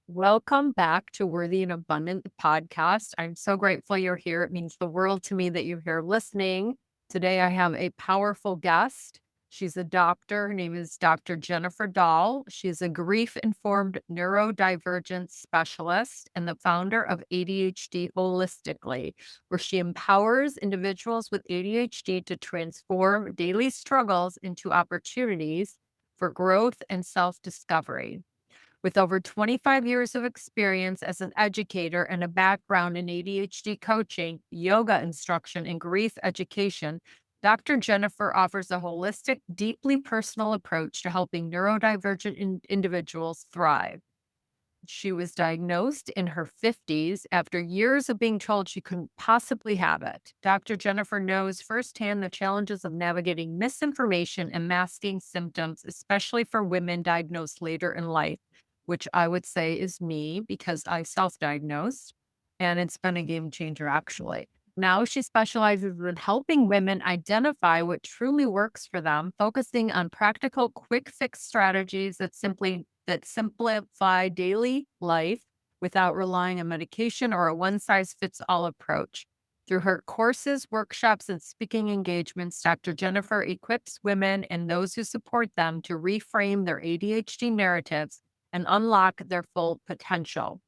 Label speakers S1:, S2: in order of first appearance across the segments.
S1: Welcome back to Worthy and Abundant the podcast. I'm so grateful you're here. It means the world to me that you're here listening. Today, I have a powerful guest. She's a doctor. Her name is Dr. Jennifer Dall. She's a grief informed neurodivergence specialist and the founder of ADHD Holistically, where she empowers individuals with ADHD to transform daily struggles into opportunities for growth and self discovery. With over 25 years of experience as an educator and a background in ADHD coaching, yoga instruction, and grief education, Dr. Jennifer offers a holistic, deeply personal approach to helping neurodivergent individuals thrive. She was diagnosed in her 50s after years of being told she couldn't possibly have it. Dr. Jennifer knows firsthand the challenges of navigating misinformation and masking symptoms, especially for women diagnosed later in life, which I would say is me because I self diagnosed. And it's been a game changer, actually. Now she specializes in helping women identify what truly works for them, focusing on practical, quick fix strategies that simplify daily life without relying on medication or a one size fits all approach. Through her courses, workshops, and speaking engagements, Dr. Jennifer equips women and those who support them to reframe their ADHD narratives and unlock their full potential.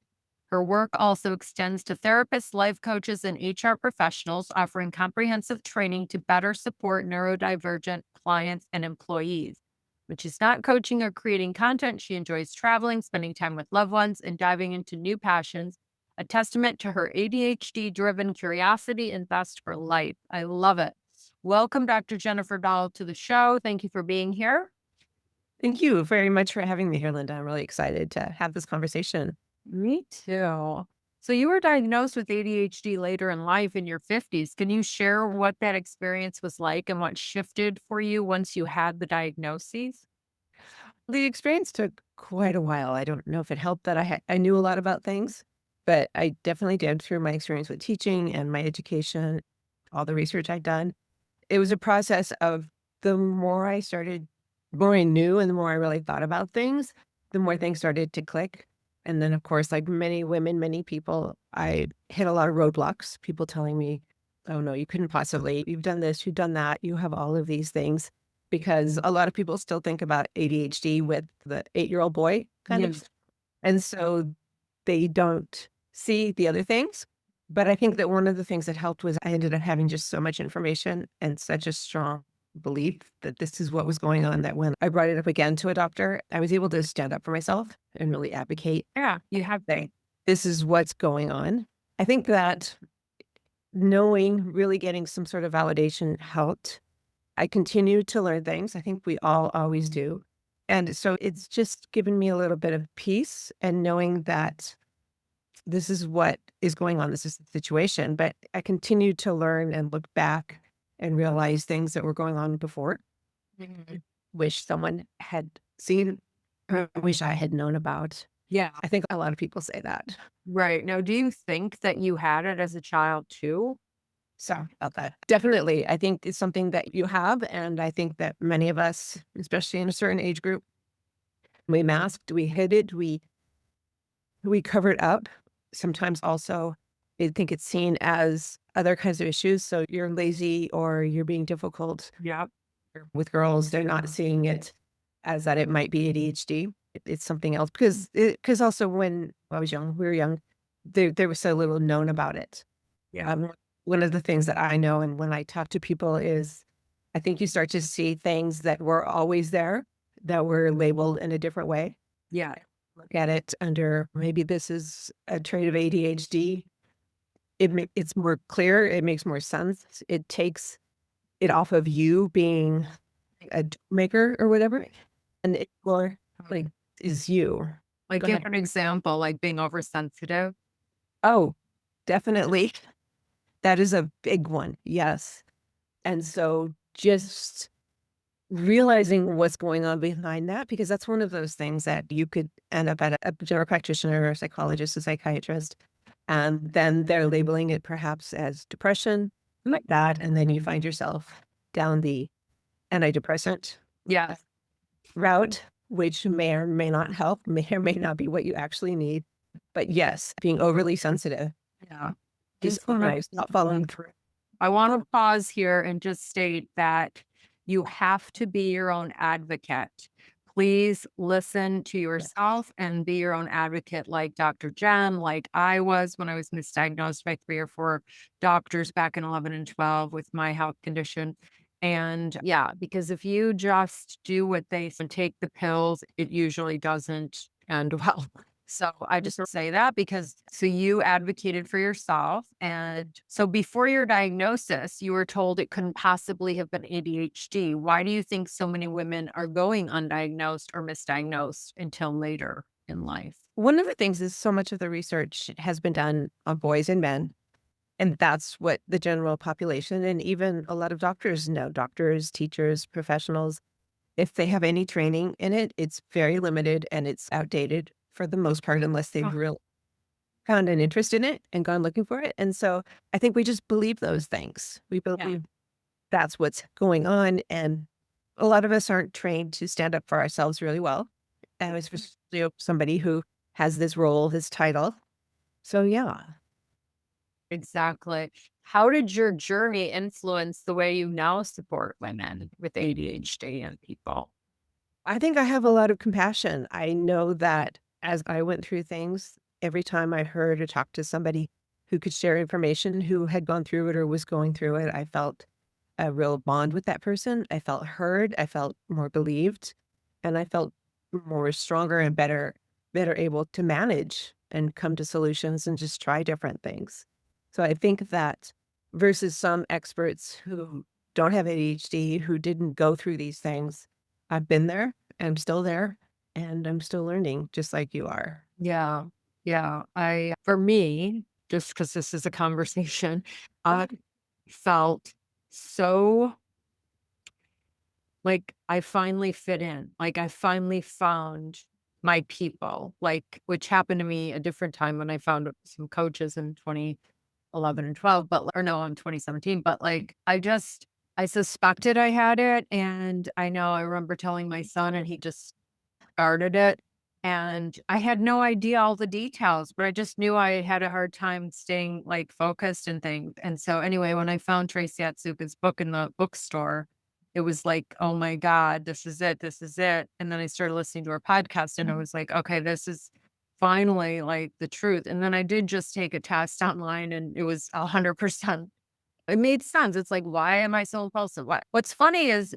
S1: Her work also extends to therapists, life coaches, and HR professionals, offering comprehensive training to better support neurodivergent clients and employees. When she's not coaching or creating content, she enjoys traveling, spending time with loved ones, and diving into new passions, a testament to her ADHD driven curiosity and zest for life. I love it. Welcome, Dr. Jennifer Dahl, to the show. Thank you for being here.
S2: Thank you very much for having me here, Linda. I'm really excited to have this conversation.
S1: Me too. So you were diagnosed with ADHD later in life in your 50s. Can you share what that experience was like and what shifted for you once you had the diagnoses?
S2: The experience took quite a while. I don't know if it helped that I knew a lot about things, but I definitely did through my experience with teaching and my education, all the research I'd done. It was a process of the more I knew and the more I really thought about things, the more things started to click. And then, of course, like many women, many people, I hit a lot of roadblocks, people telling me, oh, no, you couldn't possibly. You've done this, you've done that. You have all of these things because a lot of people still think about ADHD with the 8-year-old boy kind
S1: Yes.
S2: of. And so they don't see the other things. But I think that one of the things that helped was I ended up having just so much information and such a strong belief that this is what was going on that when I brought it up again to a doctor, I was able to stand up for myself and really advocate,
S1: Yeah, you have
S2: say, this is what's going on. I think that knowing, really getting some sort of validation helped. I continue to learn things. I think we all always do. And so it's just given me a little bit of peace and knowing that this is what is going on. This is the situation. But I continue to learn and look back and realize things that were going on before.
S1: Mhm.
S2: Wish someone had seen, or wish I had known about.
S1: Yeah.
S2: I think a lot of people say that.
S1: Right. Now, do you think that you had it as a child too?
S2: So about that. Definitely. I think it's something that you have. And I think that many of us, especially in a certain age group, we masked, we hid it, we covered up. Sometimes also I think it's seen as other kinds of issues. So you're lazy or you're being difficult.
S1: Yeah.
S2: With girls, they're not seeing it as that it might be ADHD. It's something else because also when I was young, we were young, there was so little known about it.
S1: Yeah.
S2: One of the things that I know and when I talk to people is I think you start to see things that were always there that were labeled in a different way.
S1: Yeah.
S2: Look at it under maybe this is a trait of ADHD. It's more clear. It makes more sense. It takes it off of you being a maker or whatever, and it more like is you.
S1: Like,
S2: Go
S1: give
S2: ahead.
S1: an example, like being oversensitive.
S2: Oh, definitely. That is a big one. Yes. And so just realizing what's going on behind that, because that's one of those things that you could end up at a general practitioner or a psychologist, a psychiatrist, and then they're labeling it perhaps as depression, like that. And then you find yourself down the antidepressant
S1: Yes.
S2: route. which may or may not help, may or may not be what you actually need. But yes, being overly sensitive
S1: Yeah.
S2: is
S1: Just wanna
S2: not following through.
S1: I want to pause here and just state that you have to be your own advocate. Please listen to
S2: Yeah.
S1: yourself and be your own advocate, like Dr. Jen, like I was when I was misdiagnosed by 3 or 4 doctors back in 11 and 12 with my health condition. And yeah, because if you just do what they say and take the pills, it usually doesn't end well. So I just say that because so you advocated for yourself. And so before your diagnosis, you were told it couldn't possibly have been ADHD. Why do you think so many women are going undiagnosed or misdiagnosed until later in life?
S2: One of the things is so much of the research has been done on boys and men. And that's what the general population and even a lot of doctors know, doctors, teachers, professionals. If they have any training in it, it's very limited and it's outdated for the most part, unless they've
S1: Oh,
S2: really found an interest in it and gone looking for it. And so I think we just believe those things. We
S1: yeah.
S2: believe that's what's going on. And a lot of us aren't trained to stand up for ourselves really well. And especially somebody who has this role, this title. So yeah,
S1: Exactly. How did your journey influence the way you now support women with ADHD and people?
S2: I think I have a lot of compassion. I know that as I went through things, every time I heard or talked to somebody who could share information, who had gone through it or was going through it, I felt a real bond with that person. I felt heard. I felt more believed, and I felt more stronger and better able to manage and come to solutions and just try different things. So I think that versus some experts who don't have ADHD, who didn't go through these things, I've been there. I'm still there, and I'm still learning just like you are.
S1: Yeah. Yeah. For me, just because this is a conversation, I felt so like I finally fit in. Like I finally found my people, like, which happened to me a different time when I found some coaches in 2011 and 12, but, or no, I'm 2017, but like I suspected I had it. And I know I remember telling my son, and he just started it, and I had no idea all the details, but I just knew I had a hard time staying, like, focused and things, and so, anyway, when I found Tracy Atsuka's book in the bookstore, it was like, "Oh my god, this is it," and then I started listening to her podcast, and I was like, "Okay, this is finally, like, the truth," and then I did just take a test online, and it was 100%. It made sense. It's like, "Why am I so impulsive?" What's funny is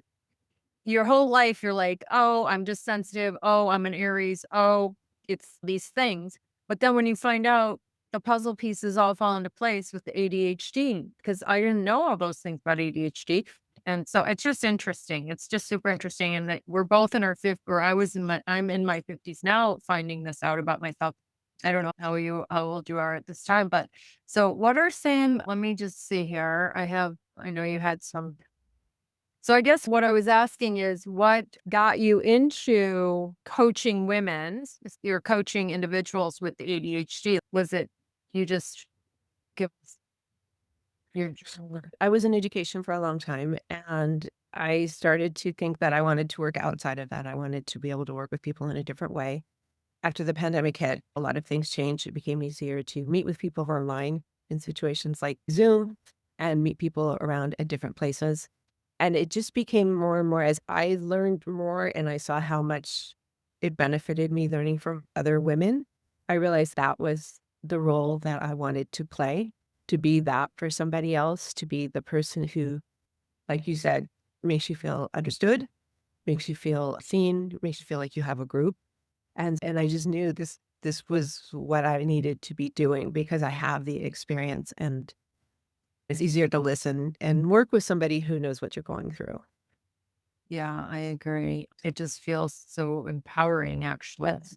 S1: your whole life, you're like, "Oh, I'm just sensitive. Oh, I'm an Aries. Oh, it's these things." But then when you find out the puzzle pieces all fall into place with the ADHD, because I didn't know all those things about ADHD. And so it's just interesting. It's just super interesting. And that we're both in our fifth, or I'm in my 50s now, finding this out about myself. I don't know how old you are at this time, but so what are some, let me just see here. I know you had some, so I guess what I was asking is what got you into coaching you're coaching individuals with ADHD? Was it you just give us your
S2: I was in education for a long time, and I started to think that I wanted to work outside of that. I wanted to be able to work with people in a different way. After the pandemic hit, a lot of things changed. It became easier to meet with people online in situations like Zoom and meet people around at different places. And it just became more and more as I learned more and I saw how much it benefited me learning from other women. I realized that was the role that I wanted to play, to be that for somebody else, to be the person who, like you said, makes you feel understood, makes you feel seen, makes you feel like you have a group. And I just knew this was what I needed to be doing because I have the experience and it's easier to listen and work with somebody who knows what you're going through.
S1: Yeah, I agree. It just feels so empowering, actually.
S2: Yes.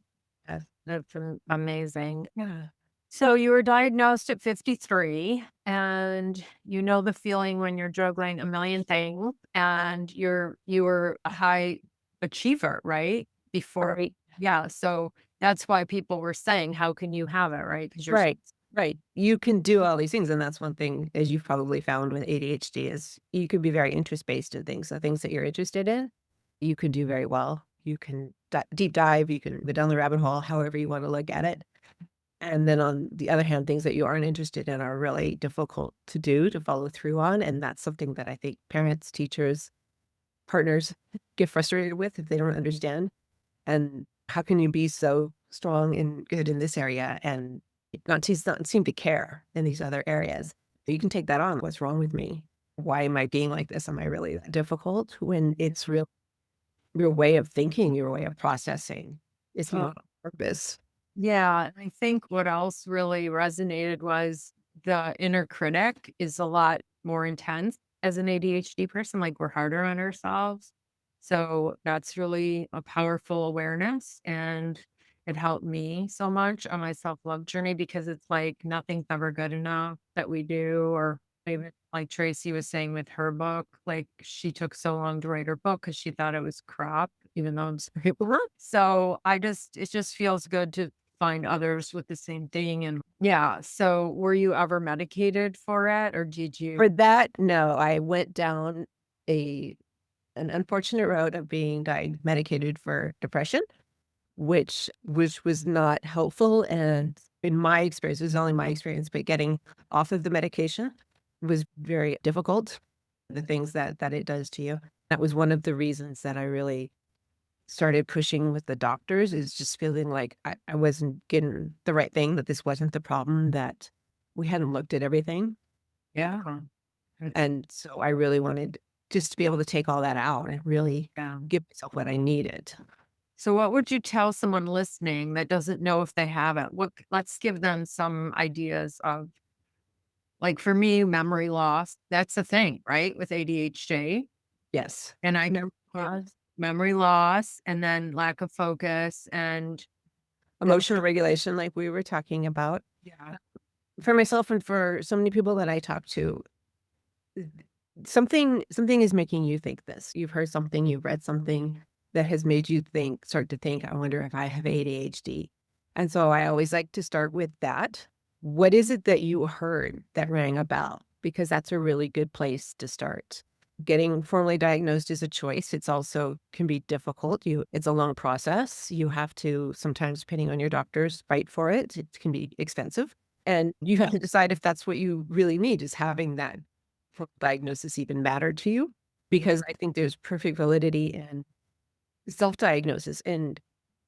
S1: That's amazing.
S2: Yeah.
S1: So you were diagnosed at 53, and you know the feeling when you're juggling a million things, and you were a high achiever, right? Before,
S2: Right.
S1: yeah. So that's why people were saying, "How can you have it?" Right? Because you're
S2: Right. Right. You can do all these things. And that's one thing, as you've probably found with ADHD, is you can be very interest based in things. The things that you're interested in, you can do very well. You can deep dive, you can go down the rabbit hole, however you want to look at it. And then on the other hand, things that you aren't interested in are really difficult to do, to follow through on. And that's something that I think parents, teachers, partners get frustrated with if they don't understand. And how can you be so strong and good in this area and not seem to care in these other areas? You can take that on. What's wrong with me? Why am I being like this? Am I really that difficult? When it's your way of thinking, your way of processing. It's
S1: Uh,
S2: not on purpose.
S1: yeah, and I think what else really resonated was the inner critic is a lot more intense as an ADHD person, like, we're harder on ourselves. So, that's really a powerful awareness, and it helped me so much on my self-love journey because it's like nothing's ever good enough that we do, or even like Tracy was saying with her book, like, she took so long to write her book because she thought it was crap, even though I'm sorry. So, it just feels good to find others with the same thing, and yeah, so were you ever medicated for it, or did you?
S2: For that, no, I went down a an unfortunate road of being medicated for depression, which was not helpful, and in my experience, it was only my experience, but getting off of the medication was very difficult, the things that it does to you. That was one of the reasons that I really started pushing with the doctors, is just feeling like I wasn't getting the right thing, that this wasn't the problem, that we hadn't looked at everything.
S1: Yeah.
S2: And so I really wanted just to be able to take all that out and really
S1: Yeah.
S2: give myself what I needed.
S1: So what would you tell someone listening that doesn't know if they have it? Let's give them some ideas of, like, for me, memory loss, that's a thing, right? With ADHD.
S2: Yes.
S1: And I
S2: Memory
S1: yeah,
S2: loss,
S1: memory loss and then lack of focus and the
S2: emotional regulation, like we were talking about.
S1: yeah.
S2: For myself and for so many people that I talk to, th- something is making you think this. You've heard something, you've read something that has made you start to think, I wonder if I have ADHD. And so I always like to start with that. What is it that you heard that rang a bell? Because that's a really good place to start. Getting formally diagnosed is a choice. It's also can be difficult. It's a long process. You have to sometimes, depending on your doctors, fight for it. It can be expensive. And you have to decide if that's what you really need, is having that diagnosis even matter to you? Because I think there's perfect validity in self-diagnosis. And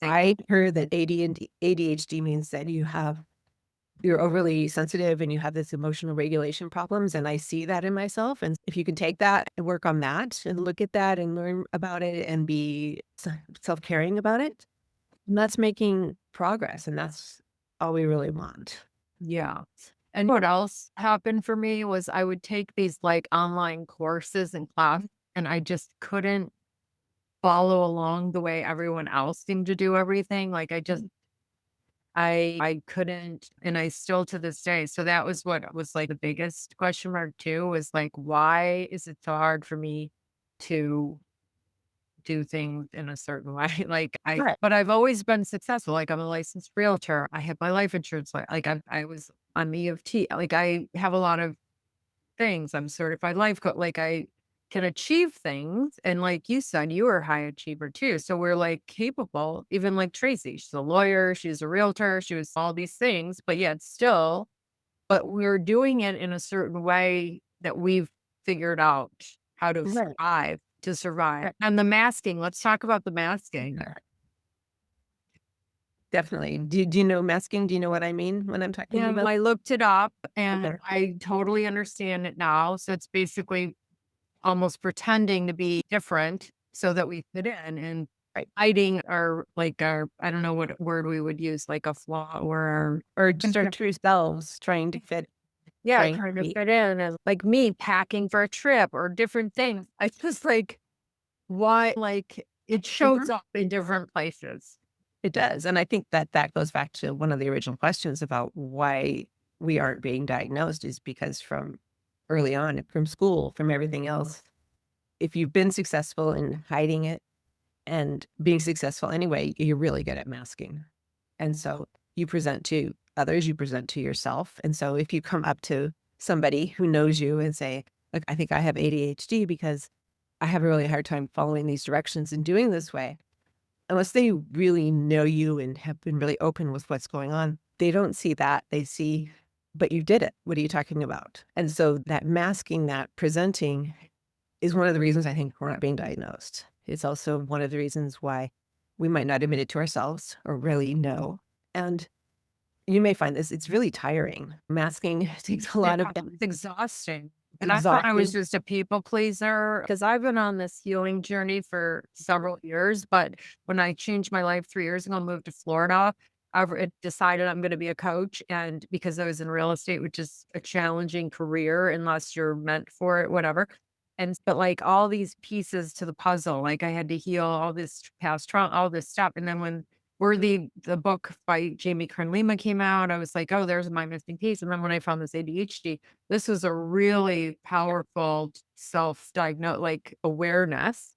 S2: I heard that ADHD means that you're overly sensitive and you have this emotional regulation problems. And I see that in myself. And if you can take that and work on that and look at that and learn about it and be self-caring about it, that's making progress. And that's all we really want.
S1: Yeah. And what else happened for me was I would take these, like, online courses and class, and I just couldn't follow along the way everyone else seemed to do everything. Like, I couldn't, and I still to this day. So that was what was, like, the biggest question mark too, was like, why is it so hard for me to do things in a certain way?
S2: Right.
S1: But I've always been successful. Like, I'm a licensed realtor. I have my life insurance. I was on EFT. Like, I have a lot of things. I'm certified life coach. Like, I can achieve things. And like you said, you were a high achiever too. So we're like capable, even like Tracy. She's a lawyer, she's a realtor, she was all these things, but yet still, but we're doing it in a certain way that we've figured out how to
S2: Right.
S1: survive. And the masking, let's talk about the masking.
S2: Definitely. Do you know masking? Do you know what I mean when I'm talking
S1: Yeah,
S2: about?
S1: I looked it up and
S2: Okay.
S1: I totally understand it now. So it's basically almost pretending to be different so that we fit in and
S2: Right.
S1: hiding our I don't know what word we would use, like a flaw or our
S2: Or just our true selves trying to fit,
S1: yeah,
S2: trying to
S1: trying to
S2: be.
S1: fit in, and like me packing for a trip or different things. I just like why like it
S2: Mhm.
S1: shows up in different places.
S2: It does. And I think that that goes back to one of the original questions about why we aren't being diagnosed, is because from early on, from school, from everything else, if you've been successful in hiding it and being successful anyway, you're really good at masking. And so you present to others, you present to yourself. And so if you come up to somebody who knows you and say, look, I think I have ADHD because I have a really hard time following these directions and doing this way. unless they really know you and have been really open with what's going on, they don't see that. They see, but you did it. What are you talking about? And so that masking, that presenting is one of the reasons I think we're not being diagnosed. It's also one of the reasons why we might not admit it to ourselves or really know. And you may find this, it's really tiring. Masking takes a lot
S1: Yeah,
S2: of
S1: it's exhausting. And I thought I was
S2: exhausting.
S1: just a people pleaser because I've been on this healing journey for several years. But when I changed my life 3 years ago and moved to Florida, decided I'm going to be a coach. And because I was in real estate, which is a challenging career unless you're meant for it, whatever. And but like all these pieces to the puzzle, like I had to heal all this past trauma, all this stuff. And then when the book by Jamie Kern Lima came out, I was like, "Oh, there's my missing piece." And then when I found this ADHD, this was a really powerful self-diagnose like, awareness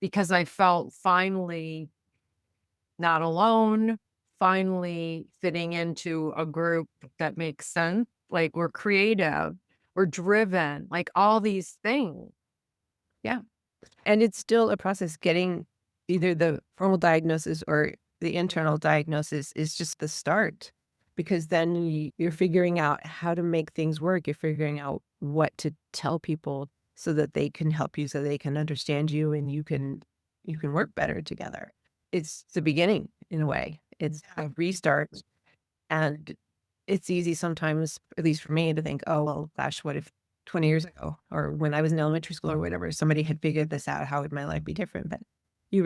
S1: because I felt finally not alone, finally fitting into a group that makes sense. Like, we're creative, we're driven, like, all these things.
S2: Yeah. And it's still a process. Getting either the formal diagnosis or the internal diagnosis is just the start, because then you're figuring out how to make things work. You're figuring out what to tell people so that they can help you, so they can understand you, and you can work better together. It's the beginning in a way. It's a restart. And it's easy sometimes, at least for me, to think, oh, well, gosh, what if 20 years ago or when I was in elementary school or whatever, somebody had figured this out, how would my life be different? But you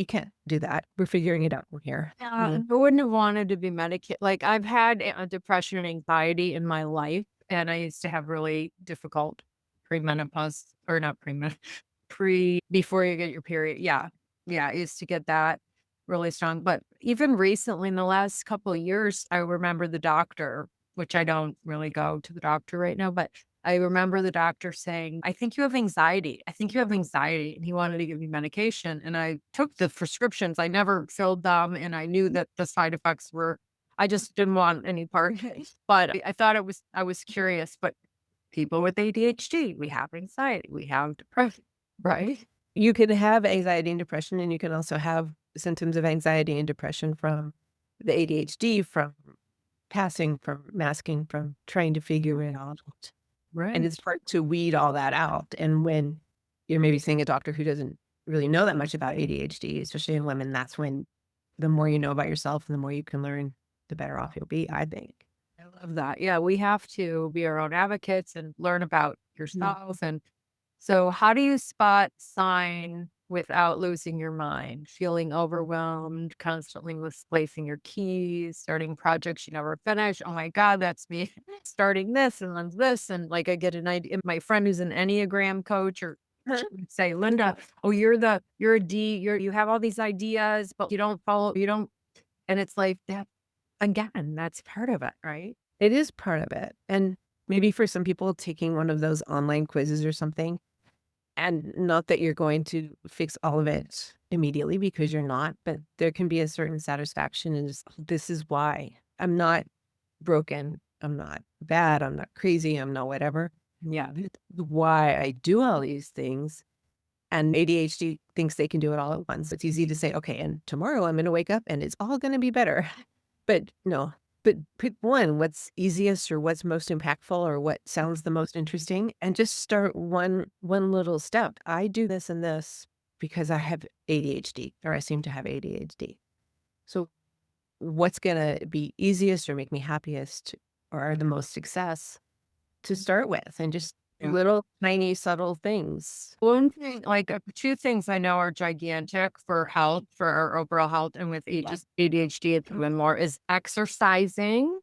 S2: can't do that. We're figuring it out. We're here.
S1: Yeah, I wouldn't have wanted to be medicated. Like, I've had depression and anxiety in my life, and I used to have really difficult premenopause or not premen before you get your period. Yeah. Yeah, I used to get that really strong. But even recently, in the last couple of years, I remember the doctor, which I don't really go to the doctor right now, but I remember the doctor saying, "I think you have anxiety. I think you have anxiety." And he wanted to give me medication. And I took the prescriptions. I never filled them. And I knew that the side effects were, I just didn't want any part of it. But I thought I was curious. But people with ADHD, we have anxiety, we have depression, right?
S2: You can have anxiety and depression, and you can also have symptoms of anxiety and depression from the ADHD, from passing, from masking, from trying to figure it out. And
S1: Right.
S2: it's hard to weed all that out. And when you're maybe seeing a doctor who doesn't really know that much about ADHD, especially in women, that's when the more you know about yourself and the more you can learn, the better off you'll be, I think.
S1: I love that. Yeah, we have to be our own advocates and learn about yourself. And so, how do you spot sign without losing your mind? Feeling overwhelmed, constantly misplacing your keys, starting projects you never finish. Oh my God, that's me. Starting this and then this. And like, I get an idea. My friend who's an Enneagram coach or she would say, Linda, oh, you're a D, you have all these ideas, but you don't follow, you don't. And it's like that again, that's part of it, right?
S2: It is part of it. And maybe for some people, taking one of those online quizzes or something, and not that you're going to fix all of it immediately, because you're not, but there can be a certain satisfaction in just, this is why I'm not broken. I'm not bad. I'm not crazy. I'm not whatever.
S1: Yeah.
S2: Why I do all these things. And ADHD thinks they can do it all at once. It's easy to say, okay, and tomorrow I'm going to wake up and it's all going to be better. But no, but pick one, what's easiest or what's most impactful or what sounds the most interesting, and just start one little step. I do this and this because I have ADHD, or I seem to have ADHD. So what's going to be easiest or make me happiest or the most success to start with, and just
S1: Yeah.
S2: little tiny subtle things.
S1: One thing, like, 2 things I know are gigantic for health, for our overall health, and with just ADHD, it's even more, is exercising,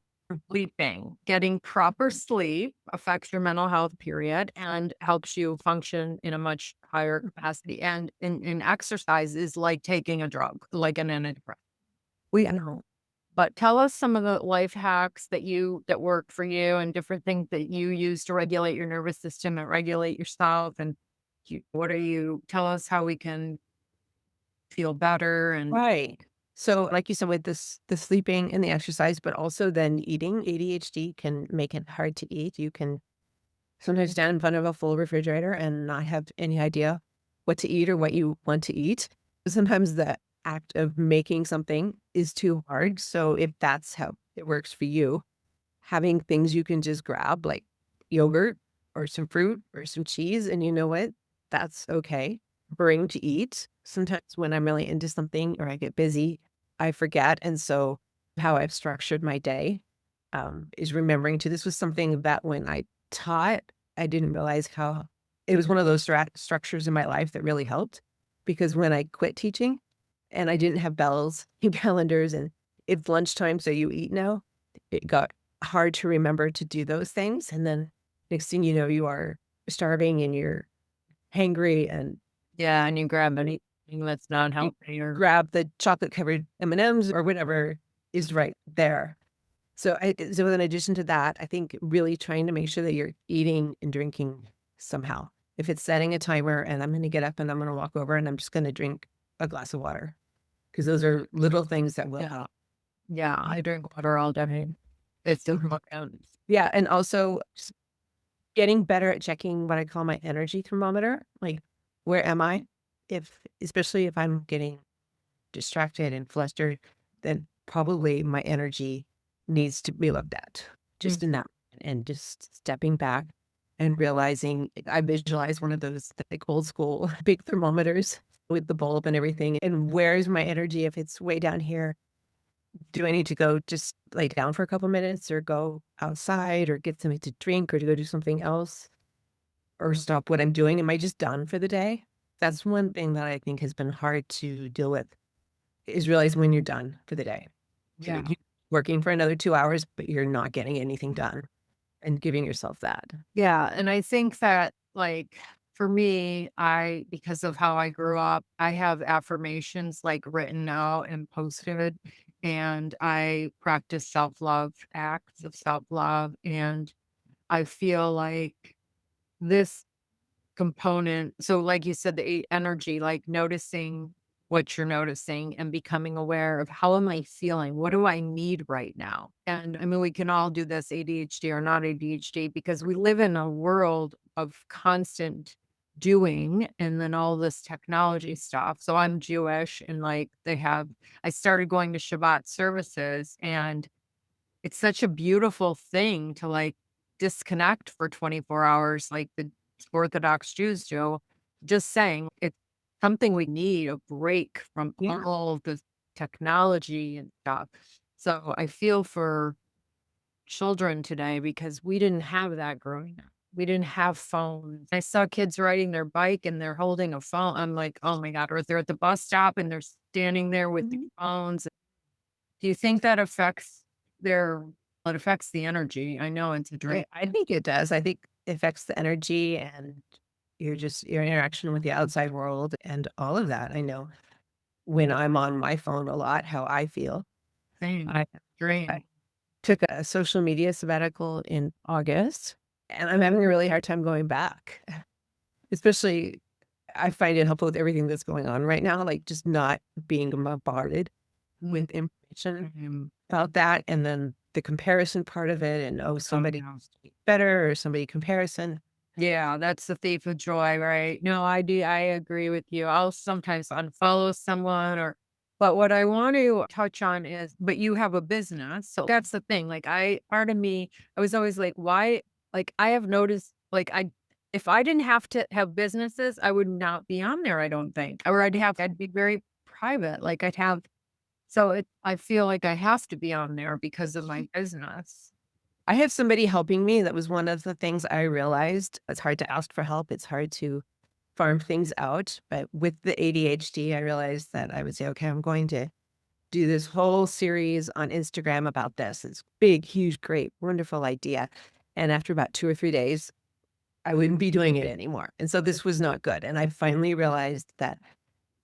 S1: sleeping. Getting proper sleep affects your mental health, period, and helps you function in a much higher capacity. And in exercise is like taking a drug, like an antidepressant. We know. But tell us some of the life hacks that work for you and different things that you use to regulate your nervous system and regulate yourself. And tell us how we can feel better and
S2: Right. So, like you said, with the sleeping and the exercise, but also then eating, ADHD can make it hard to eat. You can sometimes stand in front of a full refrigerator and not have any idea what to eat or what you want to eat. Sometimes act of making something is too hard. So if that's how it works for you, having things you can just grab like yogurt or some fruit or some cheese, and you know what? That's okay. Bring to eat. Sometimes when I'm really into something or I get busy, I forget. And so how I've structured my day is remembering to this was something that when I taught, I didn't realize how it was one of those structures in my life that really helped. Because when I quit teaching and I didn't have bells, calendars, and it's lunchtime, so you eat now, it got hard to remember to do those things. And then next thing you know, you are starving and you're hangry and
S1: Yeah, and you grab anything that's not
S2: you
S1: healthy or
S2: grab the chocolate covered M&Ms or whatever is right there. So in addition to that, I think really trying to make sure that you're eating and drinking somehow. If it's setting a timer and I'm going to get up and I'm going to walk over and I'm just going to drink a glass of water, because those are little things that will
S1: yeah.
S2: help.
S1: Yeah, I drink water all day. It's different.
S2: Yeah. And also just getting better at checking what I call my energy thermometer. Like, where am I? Especially if I'm getting distracted and flustered, then probably my energy needs to be looked at just in that, and just stepping back and realizing I visualize one of those like old school big thermometers with the bulb and everything. And where's my energy? If it's way down here, do I need to go just lay down for a couple minutes or go outside or get something to drink or to go do something else or stop what I'm doing? Am I just done for the day? That's one thing that I think has been hard to deal with, is realize when you're done for the day.
S1: Yeah.
S2: You're working for another 2 hours, but you're not getting anything done, and giving yourself that.
S1: Yeah, and I think that, like, for me, because of how I grew up, I have affirmations, like, written out and posted, and I practice self-love, acts of self-love, and I feel like this component, so like you said, the energy, like noticing what you're noticing and becoming aware of, how am I feeling? What do I need right now? And I mean, we can all do this, ADHD or not ADHD, because we live in a world of constant doing and then all this technology stuff. So I'm Jewish, and like I started going to Shabbat services, and it's such a beautiful thing to, like, disconnect for 24 hours like the Orthodox Jews do. Just saying, it's something we need, a break from
S2: Yeah.
S1: all the technology and stuff. So I feel for children today because we didn't have that growing up. We didn't have phones. I saw kids riding their bike and they're holding a phone. I'm like, "Oh my god," or they're at the bus stop and they're standing there with their phones. Do you think that affects their it affects the energy? I know it's a drain.
S2: I think it does. I think it affects the energy and your interaction with the outside world and all of that. I know when I'm on my phone a lot, how I feel.
S1: Same.
S2: I I
S1: Drain.
S2: took a social media sabbatical in August, and I'm having a really hard time going back. Especially, I find it helpful with everything that's going on right now, like, just not being bombarded with information about that, and then the comparison part of it, and, oh, somebody
S1: Somehow.
S2: better or somebody comparison.
S1: Yeah, that's the thief of joy, right? No, I do. I agree with you. I'll sometimes unfollow someone but what I want to touch on is, but you have a business. So that's the thing. Like, part of me, I was always like, why? Like, I have noticed, like, if I didn't have to have businesses, I would not be on there, I don't think. Or I'd be very private. Like, I feel like I have to be on there because of my business.
S2: I have somebody helping me. That was one of the things I realized. It's hard to ask for help. It's hard to farm things out. But with the ADHD, I realized that I would say, okay, I'm going to do this whole series on Instagram about this. It's big, huge, great, wonderful idea. And after about 2 or 3 days, I wouldn't be doing it anymore. And so this was not good. And I finally realized that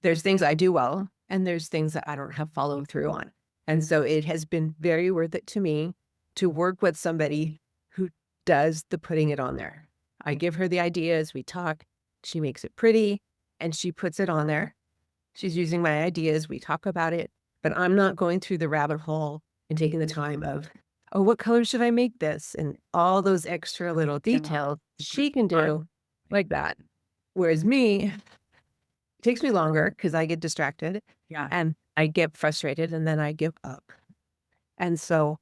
S2: there's things I do well, and there's things that I don't have follow through on. And so it has been very worth it to me to work with somebody who does the putting it on there. I give her the ideas, we talk, she makes it pretty, and she puts it on there. She's using my ideas, we talk about it, but I'm not going through the rabbit hole and taking the time of, oh, what color should I make this? And all those extra little details she can do like that. Whereas me, it takes me longer because I get distracted.
S1: Yeah.
S2: and I get frustrated and then I give up. And so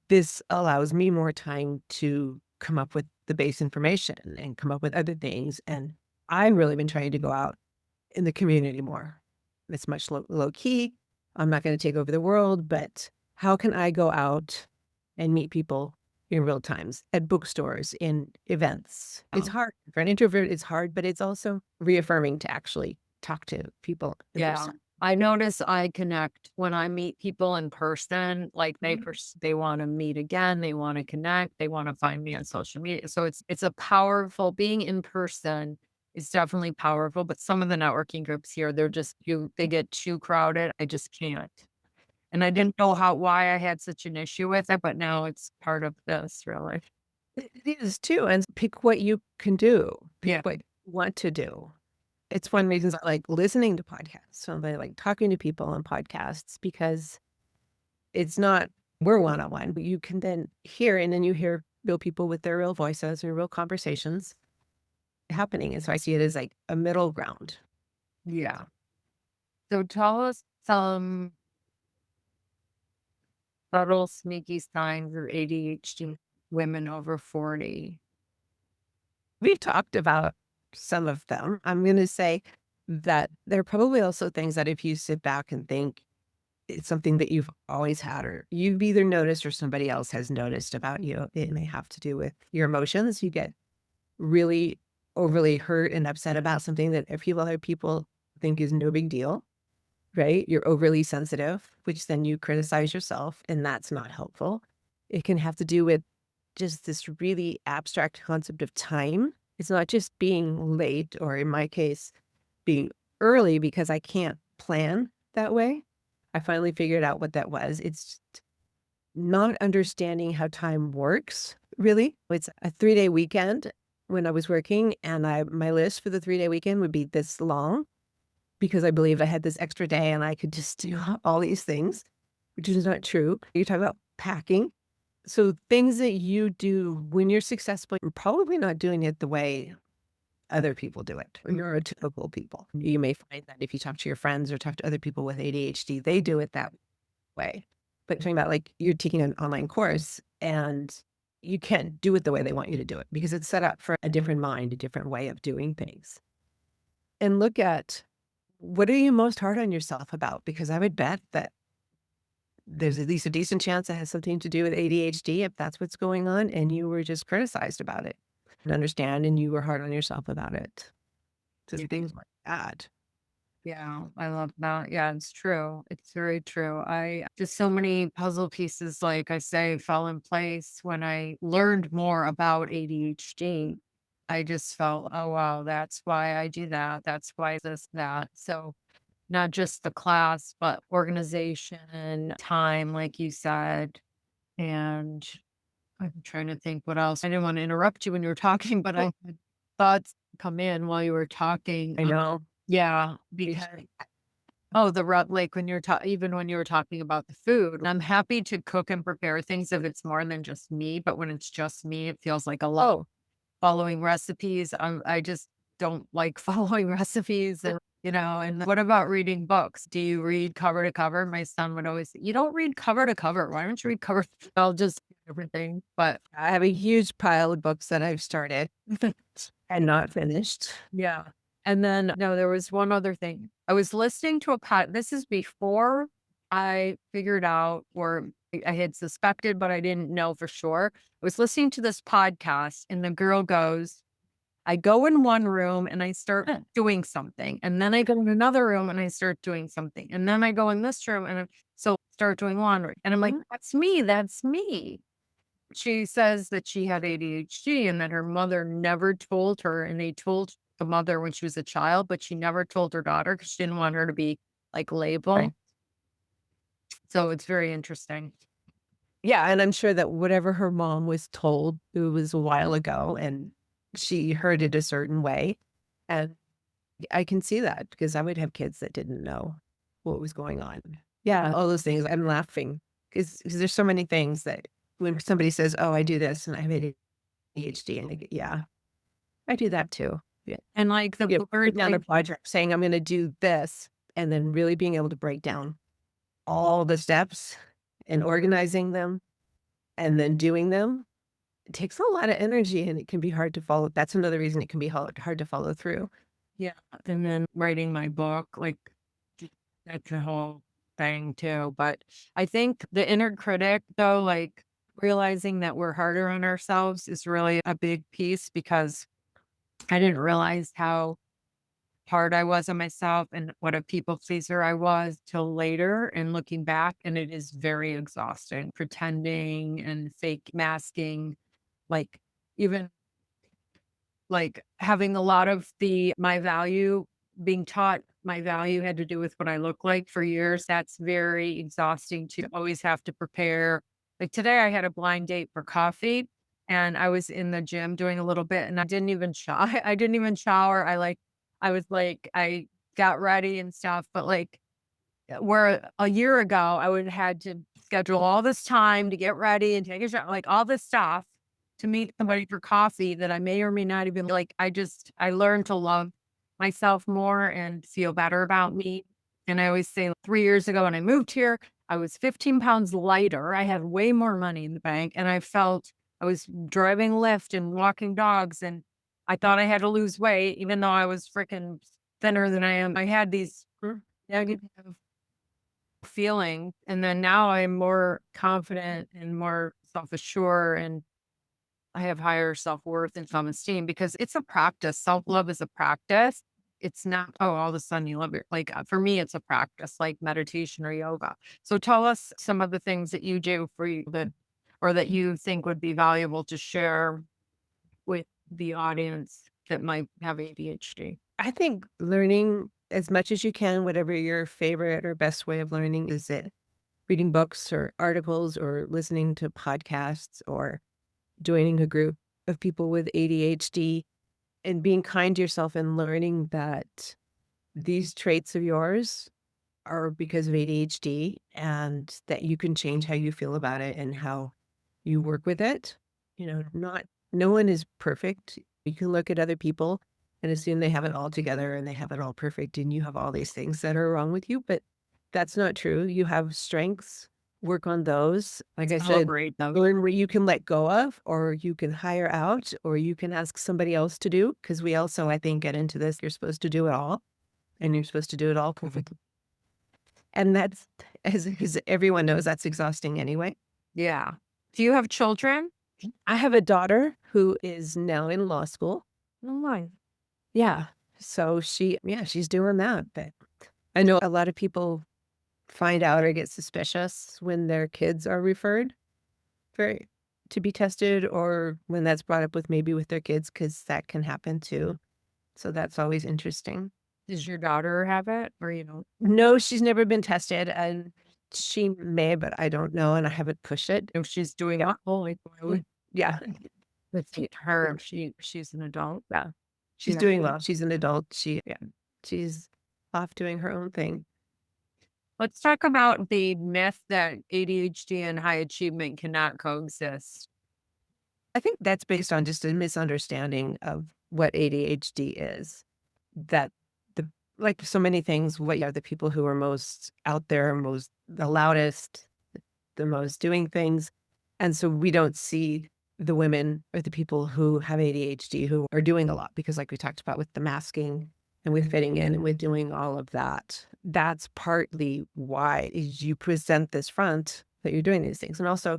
S2: this allows me more time to come up with the base information and come up with other things. And I've really been trying to go out in the community more. It's much low key. I'm not going to take over the world, but how can I go out and meet people in real times at bookstores, in events? It's hard for an introvert. It's hard, but it's also reaffirming to actually talk to people in
S1: Yeah.
S2: person.
S1: I notice I connect when I meet people in person, like
S2: Mhm.
S1: they want to meet again, they want to connect, they want to find me on social media. So it's a powerful being in person is definitely powerful, but some of the networking groups here, they get too crowded. I just can't. And I didn't know why I had such an issue with it, but now it's part of this really.
S2: It is too. And pick what you can do, pick
S1: Yeah.
S2: what you want to do. It's one of the reasons I like listening to podcasts. So I like talking to people on podcasts because it's not we're one on one, but you can then hear and then you hear real people with their real voices or real conversations happening. And so I see it as like a middle ground.
S1: Yeah. So tell us some subtle, sneaky signs of ADHD women over 40.
S2: We've talked about some of them. I'm going to say that there are probably also things that if you sit back and think it's something that you've always had or you've either noticed or somebody else has noticed about you, it may have to do with your emotions. You get really overly hurt and upset about something that a few other people think is no big deal, right? You're overly sensitive, which then you criticize yourself, and that's not helpful. It can have to do with just this really abstract concept of time. It's not just being late, or in my case, being early because I can't plan that way. I finally figured out what that was. It's not understanding how time works, really. It's a 3-day weekend when I was working, and my list for the 3-day weekend would be this long because I believed I had this extra day and I could just do all these things, which is not true. You talk about packing. So things that you do when you're successful, you're probably not doing it the way other people do it, or neurotypical people. You may find that if you talk to your friends or talk to other people with ADHD, they do it that way. But talking about like you're taking an online course and you can't do it the way they want you to do it because it's set up for a different mind, a different way of doing things. And look at what are you most hard on yourself about? Because I would bet that there's at least a decent chance it has something to do with ADHD if that's what's going on and you were just criticized about it and understand and you were hard on yourself about it. Just things like that.
S1: Yeah, I love that. Yeah, it's true. It's very true. I just so many puzzle pieces, like I say, fell in place when I learned more about ADHD. I just felt, oh, wow, that's why I do that. That's why this, that. So, not just the class, but organization, time, like you said. And I'm trying to think what else. I didn't want to interrupt you when you were talking, but I had thoughts come in while you were talking.
S2: I know.
S1: Yeah, because oh, the rut like, when you're even when you were talking about the food, I'm happy to cook and prepare things if it's more than just me, but when it's just me, it feels like a lot.
S2: Oh,
S1: Following recipes, I just don't like following recipes and what about reading books? Do you read cover to cover? My son would always say, "You don't read cover to cover. Why don't you read cover?" I'll just everything, but
S2: I have a huge pile of books that I've started and not finished.
S1: yeah. And then no, there was one other thing. I was listening to a this is before I figured out or I had suspected, but I didn't know for sure. I was listening to this podcast and the girl goes, I go in one room and I start doing something. And then I go in another room and I start doing something. And then I go in this room and start doing laundry. And I'm like,
S2: Mhm.
S1: that's me. That's me. She says that she had ADHD and that her mother never told her, and they told the mother when she was a child, but she never told her daughter because she didn't want her to be like labeled.
S2: Right.
S1: So it's very interesting.
S2: Yeah, and I'm sure that whatever her mom was told, it was a while ago, and she heard it a certain way, and I can see that because I would have kids that didn't know what was going on. Yeah, all those things. I'm laughing because there's so many things that when somebody says, "Oh, I do this and I have ADHD," and I go, "Yeah, I do that too." Yeah,
S1: And like the
S2: yeah, put
S1: word,
S2: down a
S1: like,
S2: project saying, "I'm gonna do this," and then really being able to break down all the steps and organizing them and then doing them, it takes a lot of energy and it can be hard to follow. That's another reason it can be hard to follow through.
S1: Yeah, and then writing my book, like, j that's a whole thing too, but I think the inner critic, though, like, realizing that we're harder on ourselves is really a big piece because I didn't realize how hard I was on myself and what a people pleaser I was till later and looking back, and it is very exhausting pretending and fake masking, like, even like, having a lot of the my value being taught my value had to do with what I look like for years, that's very exhausting to always have to prepare. Like, today I had a blind date for coffee, and I was in the gym doing a little bit, and I didn't even I didn't even shower, I was like I got ready and stuff, but, like, where a year ago, I would have had to schedule all this time to get ready and take a shower, like all this stuff to meet somebody for coffee that I may or may not even like. I learned to love myself more and feel better about me. And I always say 3 years ago when I moved here, I was 15 pounds lighter. I had way more money in the bank and I felt I was driving Lyft and walking dogs and I thought I had to lose weight, even though I was freaking thinner than I am. I had these negative feeling. And then now I'm more confident and more self-assured and I have higher self-worth and self-esteem because it's a practice. Self-love is a practice. It's not, oh, all of a sudden you love it. Like for me, it's a practice like meditation or yoga. So tell us some of the things that you do for you that or that you think would be valuable to share with the audience that might have ADHD.
S2: I think learning as much as you can, whatever your favorite or best way of learning is it reading books or articles or listening to podcasts or joining a group of people with ADHD and being kind to yourself and learning that these traits of yours are because of ADHD and that you can change how you feel about it and how you work with it. Not no one is perfect. You can look at other people and assume they have it all together and they have it all perfect and you have all these things that are wrong with you, but that's not true. You have strengths, work on those. Like I said,
S1: Celebrate them.
S2: learn what you can let go of, or you can hire out, or you can ask somebody else to do. Because we also, I think, get into this. You're supposed to do it all, and you're supposed to do it all perfectly. And that's, as everyone knows, that's exhausting anyway.
S1: Yeah. Do you have children?
S2: I have a daughter who is now in law school.
S1: Oh my.
S2: Yeah. So she's doing that. But I know a lot of people find out or get suspicious when their kids are referred for to be tested or when that's brought up with their kids, because that can happen too. So that's always interesting.
S1: Does your daughter have it or you don't?
S2: No, she's never been tested, and she may, but I don't know, and I haven't pushed it.
S1: If she's doing it, holy boy,
S2: Yeah,
S1: let's get her if she's an adult.
S2: yeah. She's
S1: Yeah.
S2: doing well. She's an adult. She's off doing her own thing.
S1: Let's talk about the myth that ADHD and high achievement cannot coexist.
S2: I think that's based on just a misunderstanding of what ADHD is. That the like so many things, what are the people who are most out there, most the loudest, the most doing things. And so we don't see the women or the people who have ADHD who are doing a lot because like we talked about with the masking and with fitting in and with doing all of that. That's partly why is you present this front that you're doing these things. And also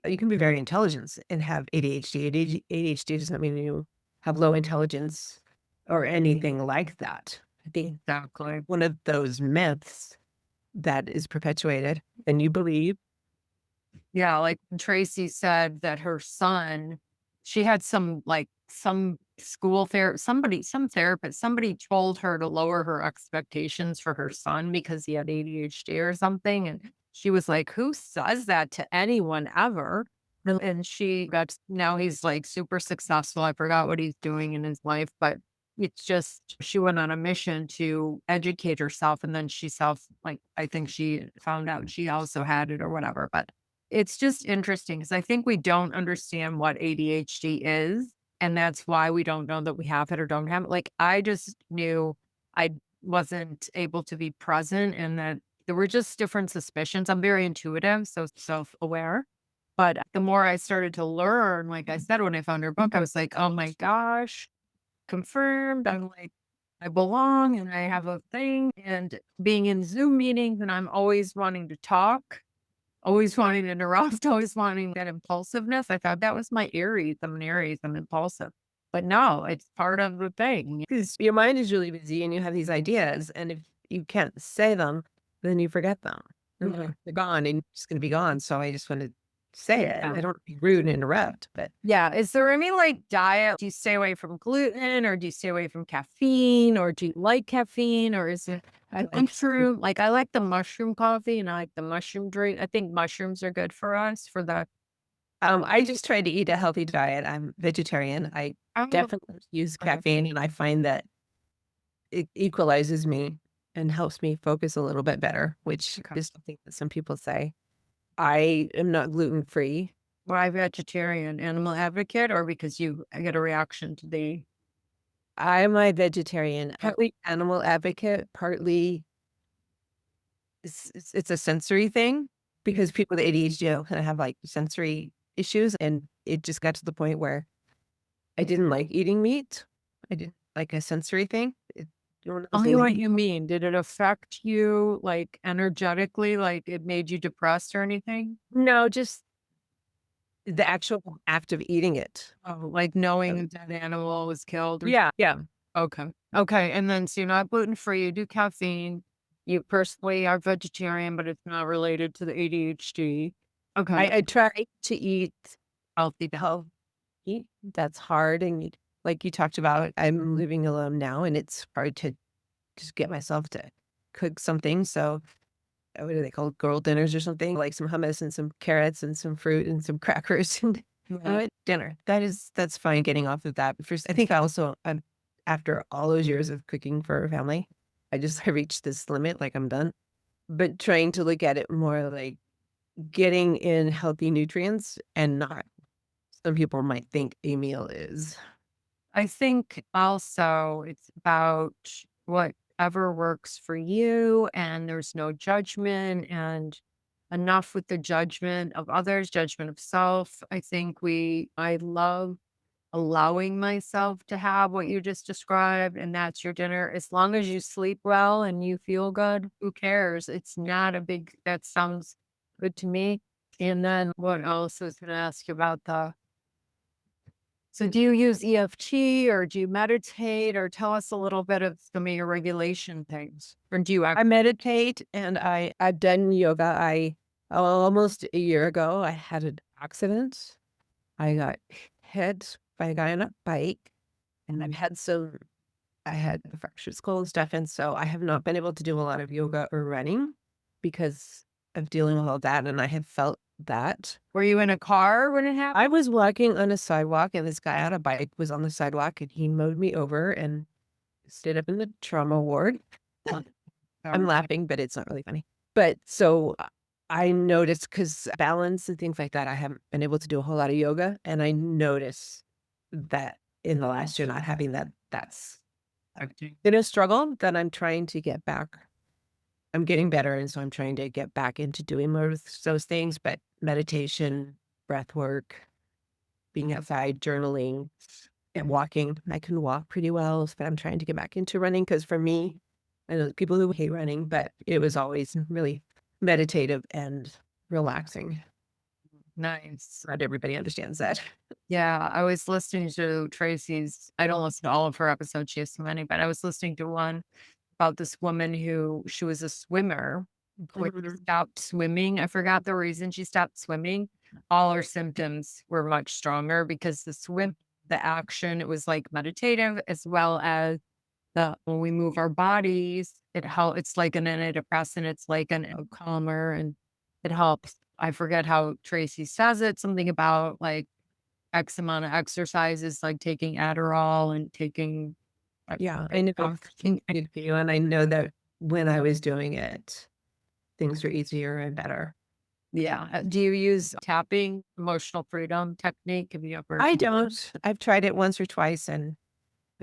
S2: you can be very intelligent and have ADHD. ADHD does not mean you have low intelligence or anything like that. I think
S1: Exactly.
S2: one of those myths that is perpetuated and you believe.
S1: Yeah, like when Tracy said that her son, she had some school some therapist, somebody told her to lower her expectations for her son because he had ADHD or something. And she was like, who says that to anyone ever? And she got now he's like super successful. I forgot what he's doing in his life, but it's just she went on a mission to educate herself and then I think she found out she also had it or whatever. But it's just interesting because I think we don't understand what ADHD is, and that's why we don't know that we have it or don't have it. Like, I just knew I wasn't able to be present and that there were just different suspicions. I'm very intuitive, so self-aware. But the more I started to learn, like I said, when I found her book, I was like, oh my gosh, confirmed. I'm like, I belong and I have a thing. And being in Zoom meetings and I'm always wanting to talk, always wanting to interrupt, always wanting that impulsiveness. I thought that was my Aries. I'm an Aries, I'm impulsive. But no, it's part of the thing.
S2: Because your mind is really busy and you have these ideas, and if you can't say them, then you forget them.
S1: Mhm.
S2: They're gone and it's gonna be gone, so I just wanna say it.
S1: Yeah.
S2: I don't be rude and interrupt, but
S1: Yeah. Is there any like diet? Do you stay away from gluten or do you stay away from caffeine or do you like caffeine or is it
S2: I like
S1: mushroom? Like I like the mushroom coffee and I like the mushroom drink. I think mushrooms are good for us for the
S2: I just try to eat a healthy diet. I'm vegetarian. I
S1: oh,
S2: definitely use caffeine, and I find that it equalizes me and helps me focus a little bit better, which
S1: okay.
S2: is something that some people say. I am not gluten free.
S1: Why vegetarian? Animal advocate or because you get a reaction to the
S2: I'm a vegetarian, partly animal advocate, partly it's a sensory thing because people with ADHD kind of have like sensory issues. And it just got to the point where I didn't like eating meat. I didn't like a sensory thing. One of those
S1: tell me
S2: things.
S1: what you mean. Did it affect you like energetically? Like it made you depressed or anything?
S2: No, just the actual act of eating it.
S1: Oh, like knowing a dead animal was killed or
S2: Yeah, yeah.
S1: okay. Okay. And then so you're not gluten free, you do caffeine. You personally are vegetarian, but it's not related to the ADHD. Okay.
S2: I try to eat
S1: Healthy.
S2: healthy. That's hard, and like you talked about, I'm living alone now, and it's hard to just get myself to cook something. So, what are they called? Girl dinners or something? Like some hummus and some carrots and some fruit and some crackers and
S1: Right.
S2: dinner. That's fine getting off of that. But first, I think I also, after all those years of cooking for a family, I reached this limit, like I'm done. But trying to look at it more like getting in healthy nutrients and not some people might think a meal is.
S1: I think also it's about whatever works for you, and there's no judgment and enough with the judgment of others, judgment of self. I love allowing myself to have what you just described, and that's your dinner. As long as you sleep well and you feel good, who cares? It's not a big, that sounds good to me. And then what else I was going to ask you about so do you use EFT or do you meditate or tell us a little bit of some of your regulation things? Or do you
S2: I meditate and I've done yoga. Almost a year ago, I had an accident. I got hit by a guy on a bike, and I had a fractured skull and stuff. And so I have not been able to do a lot of yoga or running because of dealing with all that. And I have felt that.
S1: were you in a car when it happened?
S2: I was walking on a sidewalk, and this guy on a bike was on the sidewalk, and he mowed me over and stayed up in the trauma ward. I'm laughing, but it's not really funny. But so I noticed because balance and things like that, I haven't been able to do a whole lot of yoga. And I noticed that in the last year, not having that, that's been a struggle that I'm trying to get back. I'm getting better. And so I'm trying to get back into doing more of those things, but meditation, breath work, being outside, journaling, and walking. I can walk pretty well, but I'm trying to get back into running because for me, I know people who hate running, but it was always really meditative and relaxing.
S1: Nice.
S2: Not everybody understands that.
S1: Yeah, I was listening to Tracy's, I don't listen to all of her episodes, she has so many, but I was listening to one about this woman who she was a swimmer, when she
S2: Mhm.
S1: stopped swimming. I forgot the reason she stopped swimming. All her symptoms were much stronger because the action, it was like meditative as well as the when we move our bodies, it's like an antidepressant, it's like a calmer and it helps. I forget how Tracy says it, something about like X amount of exercises, like taking Adderall and taking
S2: Yeah, I know. I did feel, and I know that when I was doing it, things were easier and better.
S1: yeah. Do you use emotional freedom technique? Have you ever
S2: I don't. I've tried it once or twice, and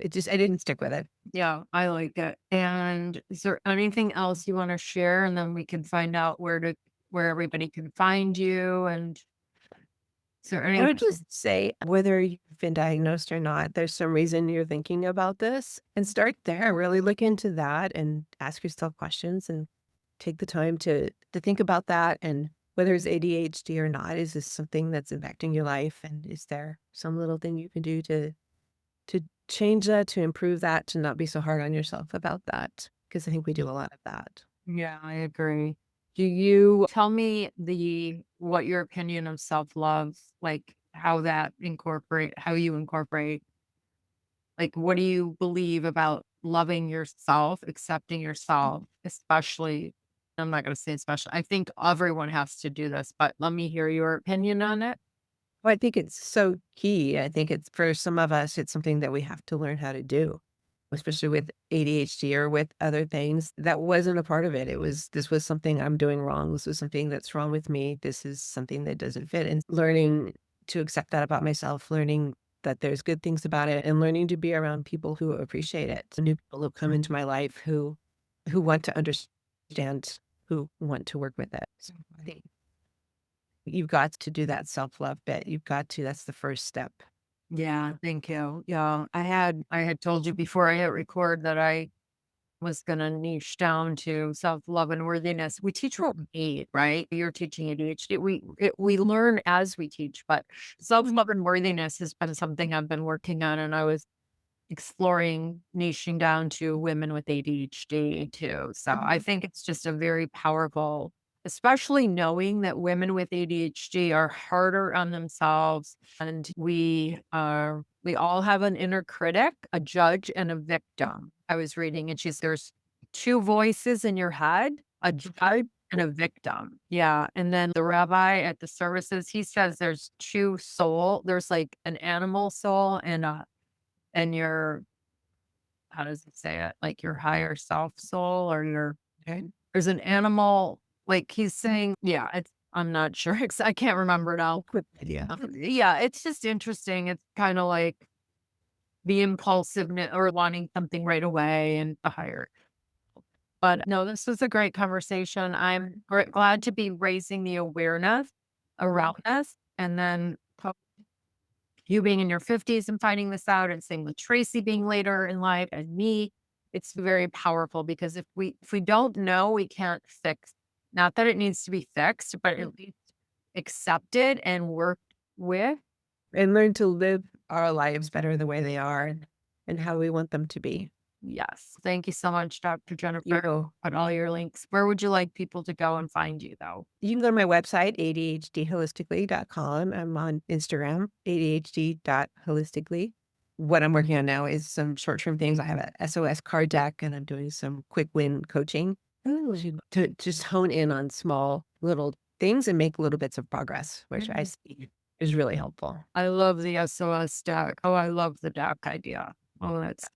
S2: I didn't stick with it.
S1: Yeah, I like it. And is there anything else you want to share? And then we can find out where everybody can find you. And is there
S2: I
S1: any?
S2: would just say whether you've been diagnosed or not, there's some reason you're thinking about this and start there. Really look into that and ask yourself questions and take the time to think about that and whether it's ADHD or not. Is this something that's impacting your life? And is there some little thing you can do to change that, to improve that, to not be so hard on yourself about that? Because I think we do a lot of that.
S1: Yeah, I agree. Do you tell me what your opinion of self-love, like how you incorporate, like what do you believe about loving yourself, accepting yourself, especially I'm not gonna say especially. I think everyone has to do this, but let me hear your opinion on it.
S2: Well, I think it's so key. I think it's for some of us, it's something that we have to learn how to do, especially with ADHD or with other things. That wasn't a part of it. This was something I'm doing wrong. This was something that's wrong with me. This is something that doesn't fit. And learning to accept that about myself, learning that there's good things about it, and learning to be around people who appreciate it. New people who come into my life who want to understand, who want to work with it. So I think you've got to do that self-love bit. You've got to, that's the first step.
S1: Yeah, thank you. Yeah, I had told you before I hit record that I was gonna niche down to self-love and worthiness. We teach what we need, right? You're teaching ADHD. We learn as we teach, but self-love and worthiness has been something I've been working on, and I was exploring niching down to women with ADHD too. So I think it's just a very powerful, especially knowing that women with ADHD are harder on themselves and we all have an inner critic, a judge and a victim. I was reading and there's two voices in your head, a judge and a victim. Yeah. And then the rabbi at the services, he says there's like an animal soul and your how does it say it? Like your higher self soul or
S2: Okay.
S1: there's an animal, like he's saying, yeah, I'm not sure. I can't remember now.
S2: Good idea.
S1: Yeah, it's just interesting. It's kind of like the impulsiveness or wanting something right away and the higher. But no, this was a great conversation. I'm glad to be raising the awareness around this. And then you being in your 50s and finding this out and same with Tracy being later in life and me, it's very powerful because if we don't know, we can't fix. Not that it needs to be fixed, but at least accepted and worked with.
S2: And learn to live our lives better the way they are and how we want them to be.
S1: Yes. Thank you so much, Dr.
S2: You
S1: Jennifer.
S2: know,
S1: Put all your links. Where would you like people to go and find you though?
S2: you can go to my website, ADHDholistically.com. I'm on Instagram, ADHD.holistically. What I'm working on now is some short-term things. I have a SOS card deck and I'm doing some quick win coaching to just hone in on small little things and make little bits of progress, which I see is really helpful.
S1: I love the SOS deck. Oh, I love the deck idea. Oh, that's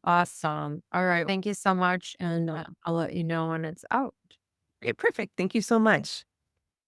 S1: awesome. All right. Thank you so much. And I'll let you know when it's out.
S2: Okay, perfect. Thank you so much.